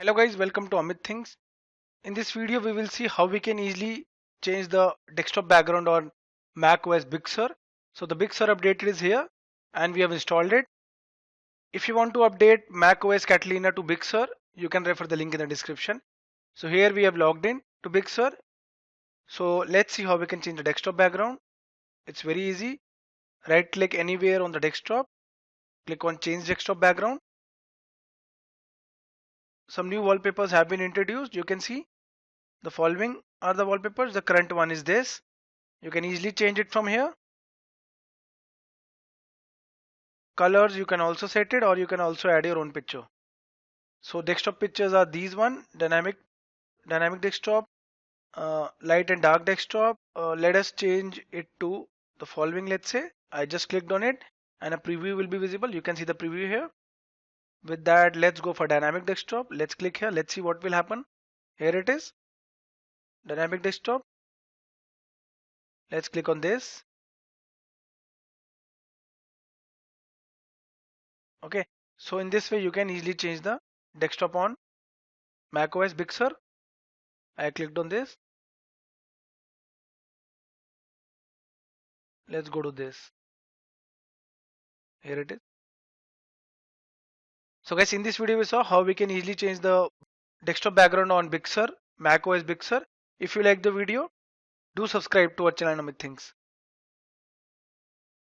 Hello guys, welcome to Amit Things. In this video we will see how we can easily change the desktop background on macOS Big Sur. So the Big Sur updated is here and we have installed it. If you want to update macOS Catalina to Big Sur, you can refer the link in the description. So here we have logged in to Big Sur. So let's see how we can change the desktop background. It's very easy. Right click anywhere on the desktop, click on change desktop background. Some new wallpapers have been introduced. You can see the following are the wallpapers. The current one is this. You can easily change it from here. Colors you can also set it, or you can also add your own picture. So desktop pictures are these one: dynamic desktop, light and dark desktop. Let us change it to the following. Let's say I just clicked on it and a preview will be visible. You can see the preview here. With that, let's go for dynamic desktop. Let's click here. Let's see what will happen. Here it is, dynamic desktop. Let's click on this. Okay, so in this way you can easily change the desktop on macOS Big Sur. I clicked on this. Let's go to this. Here it is. So guys, in this video we saw how we can easily change the desktop background on Big Sur, macOS Big Sur. If you like the video, do subscribe to our channel Amit Things.